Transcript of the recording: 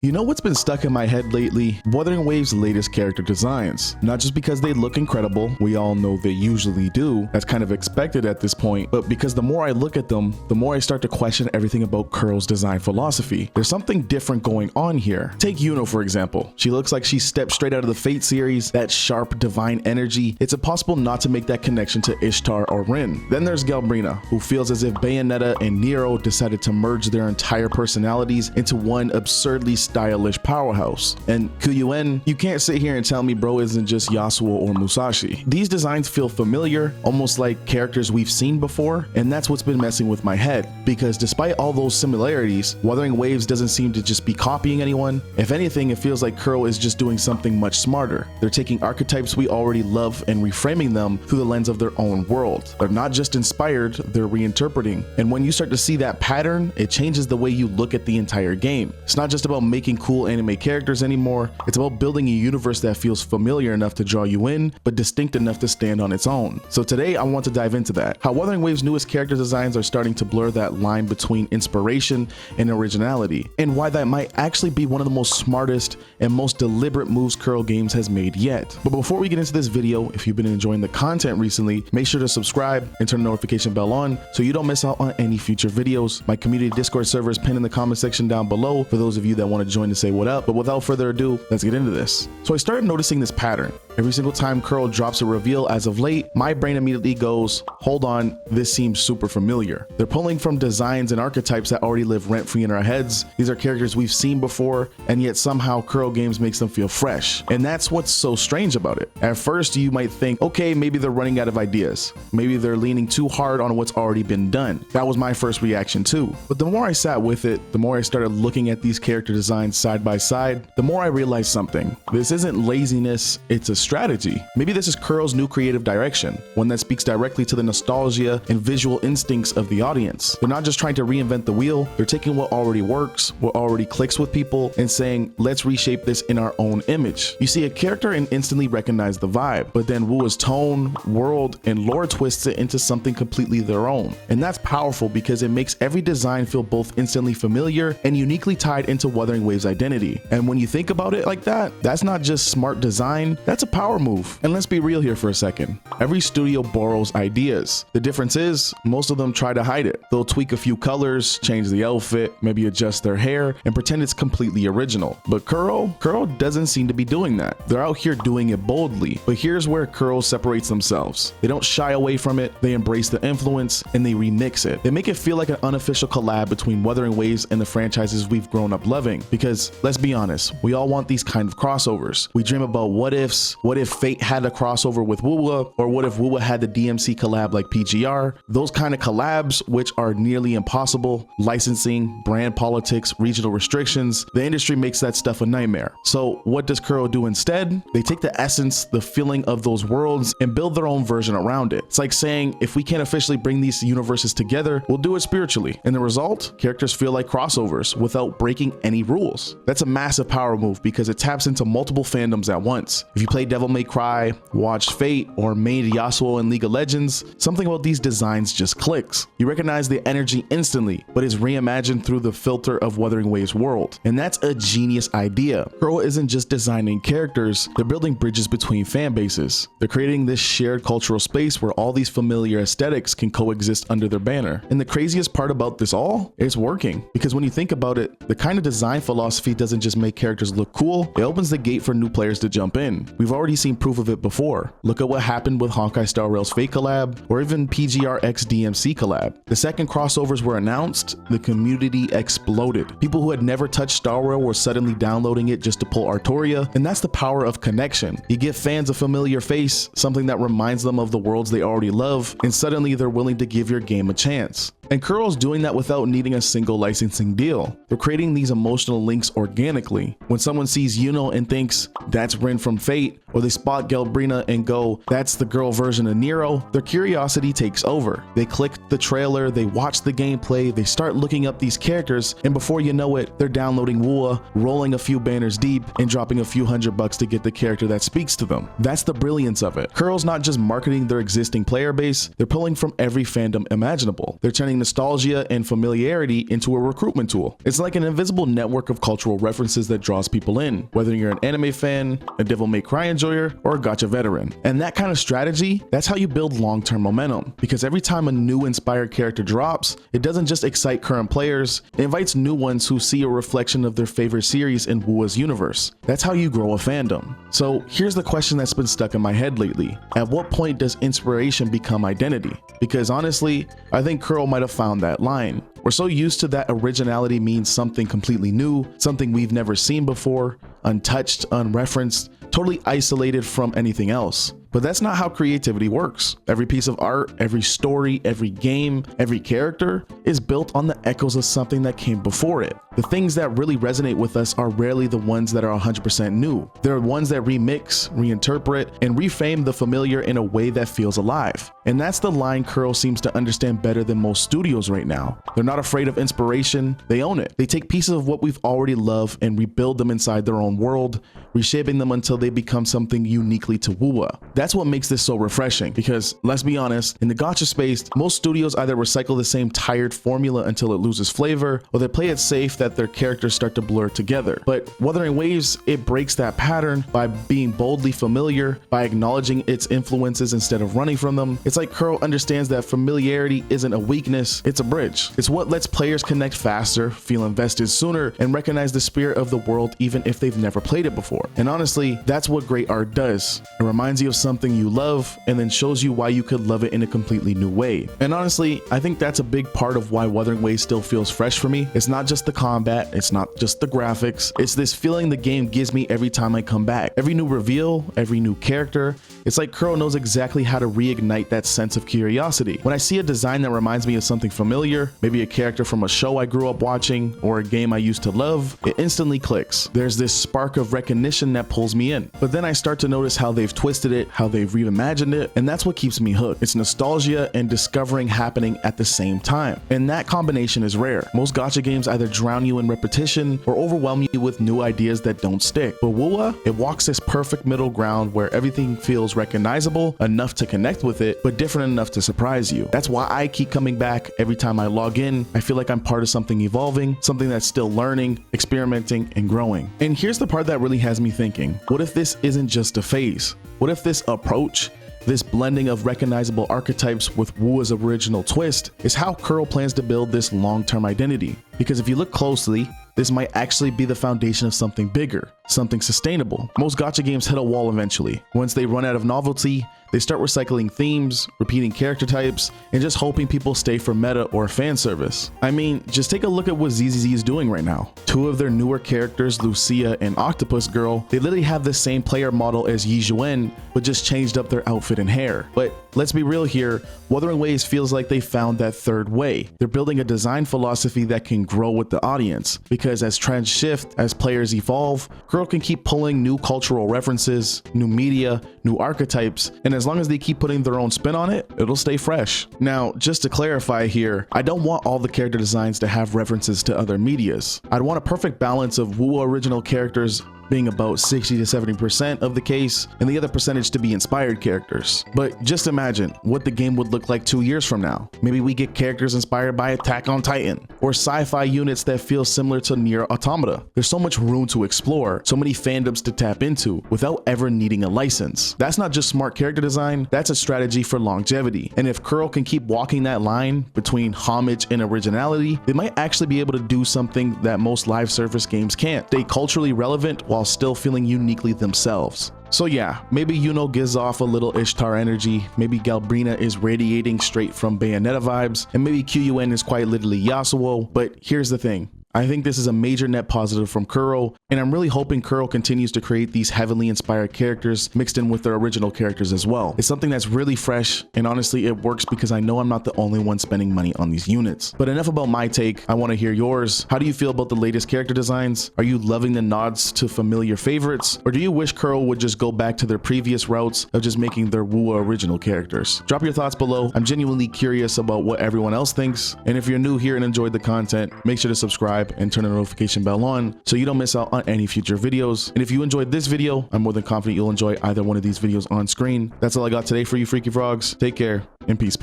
You know what's been stuck in my head lately? Wuthering Waves' latest character designs. Not just because they look incredible, we all know they usually do, that's kind of expected at this point, but because the more I look at them, the more I start to question everything about Kuro's design philosophy. There's something different going on here. Take Yuno for example. She looks like she stepped straight out of the Fate series, that sharp divine energy. It's impossible not to make that connection to Ishtar or Rin. Then there's Galbrina, who feels as if Bayonetta and Nero decided to merge their entire personalities into one absurdly stylish powerhouse. And Kuyuen, you can't sit here and tell me bro isn't just Yasuo or Musashi. These designs feel familiar, almost like characters we've seen before, and that's what's been messing with my head, because despite all those similarities, Wuthering Waves doesn't seem to just be copying anyone. If anything, it feels like Kuro is just doing something much smarter. They're taking archetypes we already love and reframing them through the lens of their own world. They're not just inspired, they're reinterpreting. And when you start to see that pattern, it changes the way you look at the entire game. It's not just about making cool anime characters anymore, it's about building a universe that feels familiar enough to draw you in, but distinct enough to stand on its own. So today I want to dive into that. How Wuthering Waves' newest character designs are starting to blur that line between inspiration and originality, and why that might actually be one of the most smartest and most deliberate moves Kuro Games has made yet. But before we get into this video, if you've been enjoying the content recently, make sure to subscribe and turn the notification bell on so you don't miss out on any future videos. My community Discord server is pinned in the comment section down below for those of you that want to join to say what up. But without further ado, let's get into this. So I started noticing this pattern. Every single time Kuro drops a reveal as of late, my brain immediately goes, hold on, this seems super familiar. They're pulling from designs and archetypes that already live rent-free in our heads. These are characters we've seen before, and yet somehow Kuro Games makes them feel fresh. And that's what's so strange about it. At first, you might think, okay, maybe they're running out of ideas. Maybe they're leaning too hard on what's already been done. That was my first reaction too. But the more I sat with it, the more I started looking at these character designs side by side, the more I realized something. This isn't laziness, it's a strategy. Maybe this is Kuro's new creative direction, one that speaks directly to the nostalgia and visual instincts of the audience. They're not just trying to reinvent the wheel, they're taking what already works, what already clicks with people, and saying, let's reshape this in our own image. You see a character and instantly recognize the vibe, but then Wuwa's tone, world, and lore twists it into something completely their own. And that's powerful because it makes every design feel both instantly familiar and uniquely tied into Wuthering Waves' identity. And when you think about it like that, that's not just smart design, that's a power move. And let's be real here for a second. Every studio borrows ideas. The difference is, most of them try to hide it. They'll tweak a few colors, change the outfit, maybe adjust their hair, and pretend it's completely original. But Kuro doesn't seem to be doing that. They're out here doing it boldly. But here's where Kuro separates themselves. They don't shy away from it, they embrace the influence, and they remix it. They make it feel like an unofficial collab between Wuthering Waves and the franchises we've grown up loving. Because let's be honest, we all want these kind of crossovers. We dream about what ifs, what if Fate had a crossover with Wuwa, or what if Wuwa had the DMC collab like PGR. Those kind of collabs, which are nearly impossible, licensing, brand politics, regional restrictions, the industry makes that stuff a nightmare. So what does Kuro do instead? They take the essence, the feeling of those worlds, and build their own version around it. It's like saying, if we can't officially bring these universes together, we'll do it spiritually. And the result, characters feel like crossovers without breaking any rules. That's a massive power move because it taps into multiple fandoms at once. If you play Devil May Cry, watched Fate, or made Yasuo in League of Legends, something about these designs just clicks. You recognize the energy instantly, but it's reimagined through the filter of Wuthering Waves' world. And that's a genius idea. Kuro isn't just designing characters, they're building bridges between fan bases. They're creating this shared cultural space where all these familiar aesthetics can coexist under their banner. And the craziest part about this all, it's working. Because when you think about it, the kind of design philosophy doesn't just make characters look cool, it opens the gate for new players to jump in. We've already seen proof of it before. Look at what happened with Honkai Star Rail's Fate collab, or even PGR X DMC collab. The second crossovers were announced, the community exploded. People who had never touched Star Rail were suddenly downloading it just to pull Artoria, and that's the power of connection. You give fans a familiar face, something that reminds them of the worlds they already love, and suddenly they're willing to give your game a chance. And Kuro's doing that without needing a single licensing deal. They're creating these emotional links organically. When someone sees Yuno and thinks, that's Rin from Fate, or they spot Galbrina and go, that's the girl version of Nero, their curiosity takes over. They click the trailer, they watch the gameplay, they start looking up these characters, and before you know it, they're downloading Wuwa, rolling a few banners deep, and dropping a few $100 to get the character that speaks to them. That's the brilliance of it. Kuro's not just marketing their existing player base, they're pulling from every fandom imaginable. They're turning nostalgia and familiarity into a recruitment tool. It's like an invisible network of cultural references that draws people in, whether you're an anime fan, a Devil May Cry enjoyer, or a gacha veteran. And that kind of strategy, that's how you build long-term momentum, because every time a new inspired character drops, it doesn't just excite current players, it invites new ones who see a reflection of their favorite series in Wuwa's universe. That's how you grow a fandom. So here's the question that's been stuck in my head lately. At what point does inspiration become identity? Because honestly, I think Kuro might have found that line. We're so used to that originality means something completely new, something we've never seen before, untouched, unreferenced, totally isolated from anything else. But that's not how creativity works. Every piece of art, every story, every game, every character is built on the echoes of something that came before it. The things that really resonate with us are rarely the ones that are 100% new. They're ones that remix, reinterpret, and reframe the familiar in a way that feels alive. And that's the line Kuro seems to understand better than most studios right now. They're not afraid of inspiration, they own it. They take pieces of what we've already loved and rebuild them inside their own world, reshaping them until they become something uniquely to Wuwa. That's what makes this so refreshing, because let's be honest, in the gacha space, most studios either recycle the same tired formula until it loses flavor, or they play it safe that their characters start to blur together. But Wuthering Waves, it breaks that pattern by being boldly familiar, by acknowledging its influences instead of running from them. It's like Kuro understands that familiarity isn't a weakness, it's a bridge. It's what lets players connect faster, feel invested sooner, and recognize the spirit of the world even if they've never played it before. And honestly, that's what great art does. It reminds you of something you love and then shows you why you could love it in a completely new way. And honestly, I think that's a big part of why Wuthering Waves still feels fresh for me. It's not just the combat, it's not just the graphics, it's this feeling the game gives me every time I come back. Every new reveal, every new character, it's like Kuro knows exactly how to reignite that sense of curiosity. When I see a design that reminds me of something familiar, maybe a character from a show I grew up watching or a game I used to love, it instantly clicks. There's this spark of recognition that pulls me in. But then I start to notice how they've twisted it, how they've reimagined it, and that's what keeps me hooked. It's nostalgia and discovering happening at the same time. And that combination is rare. Most gacha games either drown you in repetition or overwhelm you with new ideas that don't stick. But Wuwa, it walks this perfect middle ground where everything feels recognizable enough to connect with it, but different enough to surprise you. That's why I keep coming back every time I log in. I feel like I'm part of something evolving, something that's still learning, experimenting, and growing. And here's the part that really has me thinking. What if this isn't just a phase? What if this approach, this blending of recognizable archetypes with Wuwa's original twist, is how Kuro plans to build this long-term identity? Because if you look closely, this might actually be the foundation of something bigger, something sustainable. Most gacha games hit a wall eventually. Once they run out of novelty, they start recycling themes, repeating character types, and just hoping people stay for meta or fan service. I mean, just take a look at what ZZZ is doing right now. Two of their newer characters, Lucia and Octopus Girl, they literally have the same player model as Yi Zhuan, but just changed up their outfit and hair. But let's be real here, Wuthering Waves feels like they found that third way. They're building a design philosophy that can grow with the audience, because as trends shift, as players evolve, Kuro can keep pulling new cultural references, new media, new archetypes, and as long as they keep putting their own spin on it, it'll stay fresh. Now, just to clarify here, I don't want all the character designs to have references to other medias. I'd want a perfect balance of Wuwa original characters being about 60 to 70% of the case, and the other percentage to be inspired characters. But just imagine what the game would look like 2 years from now. Maybe we get characters inspired by Attack on Titan, or sci-fi units that feel similar to Nier Automata. There's so much room to explore, so many fandoms to tap into, without ever needing a license. That's not just smart character design, that's a strategy for longevity. And if Kuro can keep walking that line between homage and originality, they might actually be able to do something that most live service games can't. Stay culturally relevant while still feeling uniquely themselves. So yeah, maybe Yuno gives off a little Ishtar energy, maybe Galbrina is radiating straight from Bayonetta vibes, and maybe QUN is quite literally Yasuo, but here's the thing. I think this is a major net positive from Kuro, and I'm really hoping Kuro continues to create these heavily inspired characters mixed in with their original characters as well. It's something that's really fresh, and honestly it works because I know I'm not the only one spending money on these units. But enough about my take, I want to hear yours. How do you feel about the latest character designs? Are you loving the nods to familiar favorites? Or do you wish Kuro would just go back to their previous routes of just making their Wuwa original characters? Drop your thoughts below. I'm genuinely curious about what everyone else thinks, and if you're new here and enjoyed the content, make sure to subscribe and turn the notification bell on so you don't miss out on any future videos. And if you enjoyed this video, I'm more than confident you'll enjoy either one of these videos on screen. That's all I got today for you, Freaky Frogs. Take care and peace.